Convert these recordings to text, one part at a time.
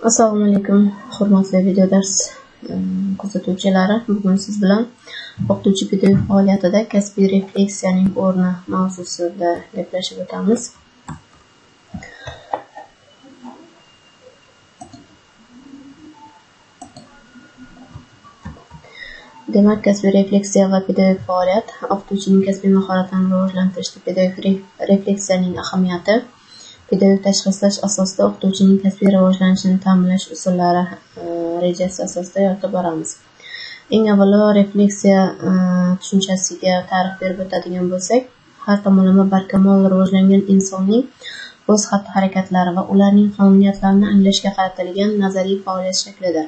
Assalomu alaykum, hurmatli video dars kuzatuvchilari. Bugun siz bilan o'qituvchi pedagog faoliyatida kasbiy refleksiyaning o'rni mavzusida gaplashib o'tamiz. Demak, kasbiy refleksiya va pedagog faoliyat o'qituvchining kasbiy mahoratlarini rivojlantirishda pedagog refleksiyaning ahamiyati, pedagog tashxislash asosida o'qituvchining kasbiy rivojlanishini ta'minlash usullari rejasi asosida yoritib boramiz. Eng avvalo refleksiya tushunchasiga ta'rif berib o'tadigan bo'lsak, har tomonlama barkamol rivojlangan insonning o'z xatti-harakatlari va ularning qonuniyatlarini anglashga qaratilgan nazariy faoliyat shaklidir.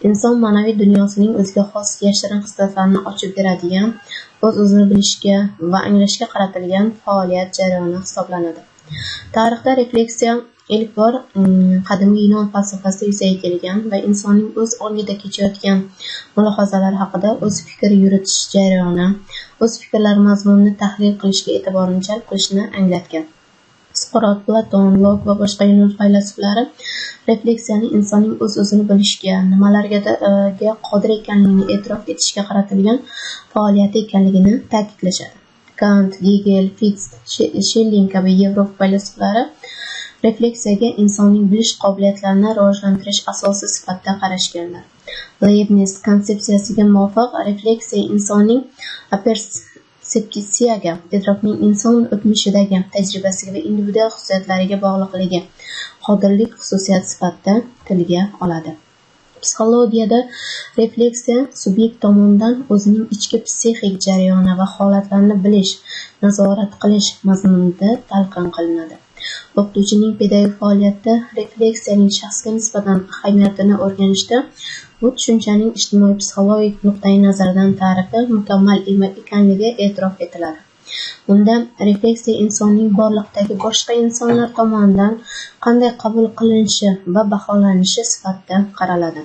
Inson ma'naviy dunyosining o'ziga xos yashirin xislatlarini ochib beradigan, o'z-o'zini bilishga va anglashga qaratilgan faoliyat jarayoni hisoblanadi. Tarixda refleksiya ilk bor qadimgi Yunon falsafasida yuzaga kelgan va insonning o'z ongida kechayotgan mulohazalari haqida o'z fikr yuritish jarayoni, o'z fikrlari mazmunini tahlil qilishga e'tiborni jalb qilishni anglatgan. Suqrot, Platon, Lok va boshqa Yunon faylasuflari refleksiyani insonning o'z-o'zini bilishga, nimalarga qodir ekanligini e'tirof etishga qaratilgan faoliyat ekanligini ta'kidlashadi. Kant, Hegel, Fichte, Schelling kabi Yevropa faylasuflari refleksiyaga insonning bilish qobiliyatlarini rivojlantirish asosi sifatida qarashganlar. Leibniz konsepsiyasiga muvofiq refleksiya insonning persepsiyaga, idrokning inson o'tmishidagi tajribasiga va individual xususiyatlariga bog'liqligi, qodirlik xususiyat sifatida tilga oladi. Psixologiyada refleksiya subyekt tomonidan o'zining ichki psixik jarayoni va holatlarini bilish, nazorat qilish mazmunida talqin qilinadi. O'qituvchining pedagog faoliyatida refleksiyaning shaxsga nisbatan ahamiyatini o'rganishda bu tushunchaning ijtimoiy psixologik nuqtai nazardan ta'rifi mukammal ekanligi e'tirof etiladi. Unda refleksiya insonning borliqdagi boshqa insonlar tomonidan qanday qabul qilinishi va baholanishi sifatida qaraladi.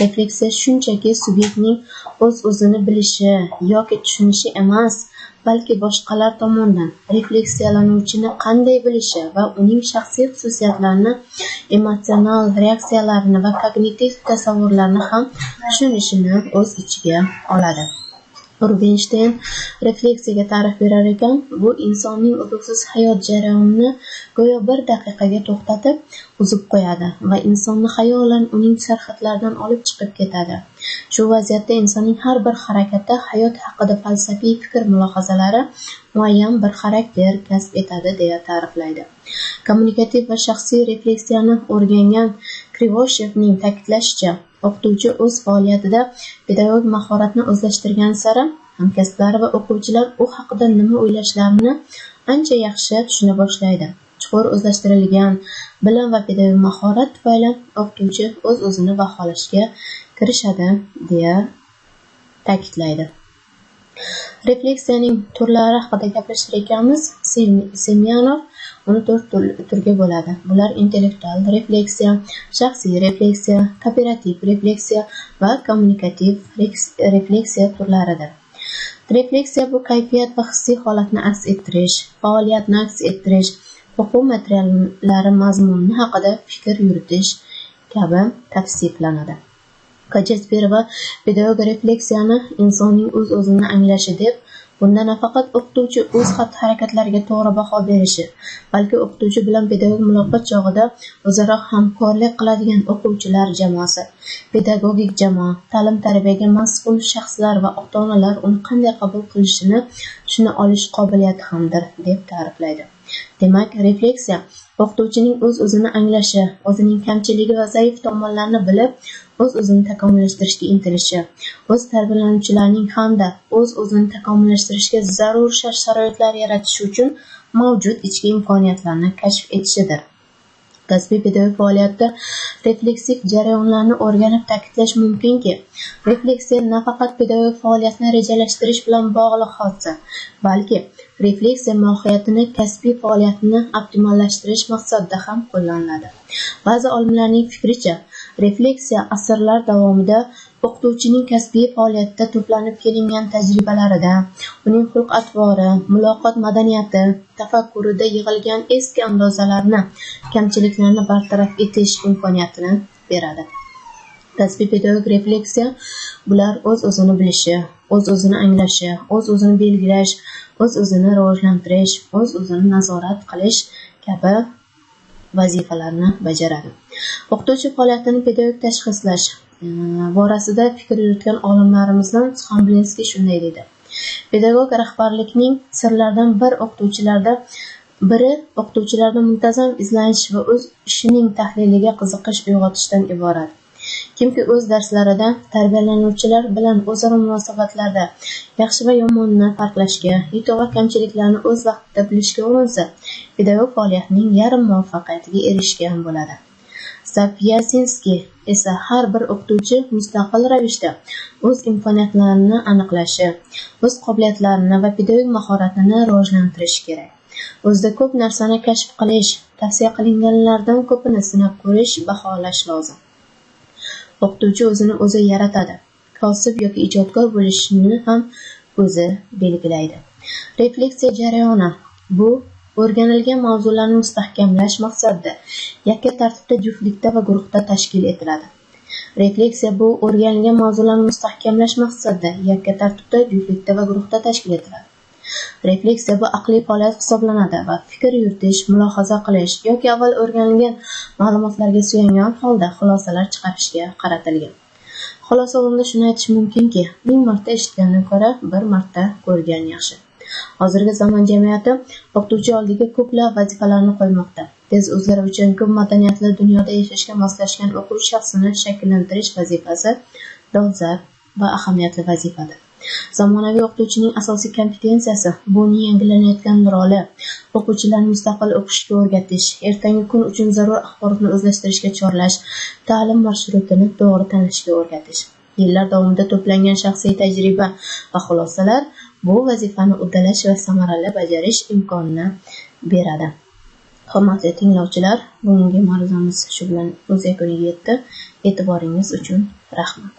Refleksiya shunchaki subyektning o'z-o'zini bilishi yoki tushunishi emas, balki boshqalar tomonidan refleksiyalanuvchini qanday bilishi va uning shaxsiy xususiyatlarini, emotsional reaksiyalarini va kognitiv tasavvurlarni ham tushunishini o'z ichiga oladi. Rubinstein refleksiyaga ta'rif berar ekan, bu insonning uzluksiz hayot jarayonini go'yo bir daqiqaga to'xtatib, uzib qo'yadi va insonni xayolan uning sarhadlaridan olib chiqib ketadi. Shu vaziyatda insonning har bir harakati hayot haqida falsafiy fikr mulohazalari muayyan bir xarakter kasb etadi deya ta'riflaydi. Kommunikativ va shaxsiy refleksiyani o'rgangan Krivoshevning ta'kidlashicha, o'qituvchi o'z faoliyatida pedagog mahoratni o'zlashtirgan sari hamkasblari va o'quvchilar u haqida nima o'ylashlarini ancha yaxshi tushuna boshlaydi. Chuqur o'zlashtirilgan bilim va pedagog mahorat tufayli o'qituvchi o'z-o'zini baholashga kirishadi deya ta'kidlaydi. Refleksiyaning turlari haqida gaplashir ekanmiz, Semyonov uni 4 turga bo'ladi. Bular intellektual refleksiya, shaxsiy refleksiya, kooperativ refleksiya va kommunikativ refleksiya turlaridir. Refleksiya bu kayfiyat va hissiy holatni aks ettirish, faoliyatni aks ettirish, o'quv materiallari mazmuni haqida fikr yuritish kabi tavsiflanadi. Kajesperova pedagog refleksiyani insonning o'z-o'zini anglashi deb, bunda nafaqat o'qituvchi o'z xatti-harakatlariga to'g'ri baho berishi, balki o'qituvchi bilan pedagog muloqot chog'ida o'zaro hamkorlik qiladigan o'quvchilar jamoasi, pedagogik jamoa, ta'lim-tarbiyaga mas'ul shaxslar va ota-onalar uni qanday qabul qilishini tushuna olish qobiliyati hamdir deb ta'riflaydi. Demak, refleksiya o'qituvchining o'z-o'zini anglashi, o'zining kamchiligi va zaif tomonlarini bilib, o'z-o'zini takomillashtirishga intilishi, o'z tarbiyalanuvchilarining hamda o'z-o'zini takomillashtirishga zarur shart-sharoitlar yaratish uchun mavjud ichki imkoniyatlarni kashf etishidir. Kasbiy pedagog faoliyatda refleksiv jarayonlarni o'rganib ta'kidlash mumkinki, refleksiya nafaqat pedagog faoliyatni rejalashtirish bilan bog'liq hodisa, balki refleksiya mohiyatini kasbiy faoliyatni optimallashtirish maqsadida ham qo'llaniladi. Ba'zi olimlarning fikricha, refleksiya asrlar davomida o'qituvchining kasbiy faoliyatida to'planib kelingan tajribalarida, uning xulq-atvori, muloqot madaniyati, tafakkurida yig'ilgan eski andozalarni, kamchiliklarni bartaraf etish imkoniyatini beradi. Kasbiy pedagog refleksiya bular o'z-o'zini bilishi, o'z-o'zini anglashi, o'z-o'zini belgilash, o'z-o'zini rivojlantirish, o'z-o'zini nazorat qilish kabi vazifalarni bajaradi. O'qituvchi faoliyatini pedagog tashxislash borasida fikr yuritgan olimlarimizdan Xamlinskiy shunday dedi: pedagog rahbarlikning sirlaridan biri o'qituvchilarda muntazam izlanish va o'z ishining tahliliga qiziqish uyg'otishdan iborat. Kimki o'z darslarida tarbiyalanuvchilar bilan o'zaro munosabatlarda yaxshi va yomonni farqlashga, yutuq va kamchiliklarni o'z vaqtida bilishga urinsa, pedagog faoliyatning yarim muvaffaqiyatiga erishgan bo'ladi. Sapyasinskiy esa har bir o'qituvchi mustaqil ravishda o'z imkoniyatlarini aniqlashi, o'z qobiliyatlarini va pedagog mahoratini rivojlantirishi kerak. O'zida ko'p narsani kashf qilish, tavsiya qilinganlardan ko'pini sinab ko'rish, baholash lozim. O'qituvchi o'zini o'zi yaratadi. Kosib yoki ijodkor bo'lishini ham o'zi belgilaydi. Refleksiya jarayoni bu o'rganilgan mavzularni mustahkamlash maqsadida yakka tartibda, juftlikda va guruhda tashkil etiladi. Refleksiya bu o'rganilgan mavzularni mustahkamlash maqsadida yakka tartibda, juftlikda va guruhda tashkil etiladi. Refleksiya bu aqliy faoliyat hisoblanadi va fikr yuritish, mulohaza qilish yoki avval o'rganilgan ma'lumotlarga suyangan holda xulosalar chiqarishga qaratilgan. Xulosa o'rnida shuni aytish mumkinki, 1000 marta eshitgandan ko'ra 1 marta ko'rgan yaxshi. Hozirgi zamon jamiyati o'qituvchi oldiga ko'plab vazifalarni qo'ymoqda. Tez o'zgarish uchun ko'p madaniyatli dunyoda yashashga moslashgan o'quvchi shaxsini shakllantirish vazifasi dolzarb va ahamiyatli vazifadir. Zamonaviy o'qituvchining asosiy kompetensiyasi bu uning yangilanayotgan roli, o'quvchilarni mustaqil o'qishga o'rgatish, ertangi kun uchun zarur axborotni o'zlashtirishga chorlash, ta'lim marshrutini to'g'ri tanlashga o'rgatish. Yillar davomida to'plangan shaxsiy tajriba va xulosalar bu vazifani uddalash va samarali bajarish imkonini beradi. Hurmatli tinglovchilar, bugungi mavzumiz shu bilan o'z yakuniga yetdi. E'tiboringiz uchun rahmat.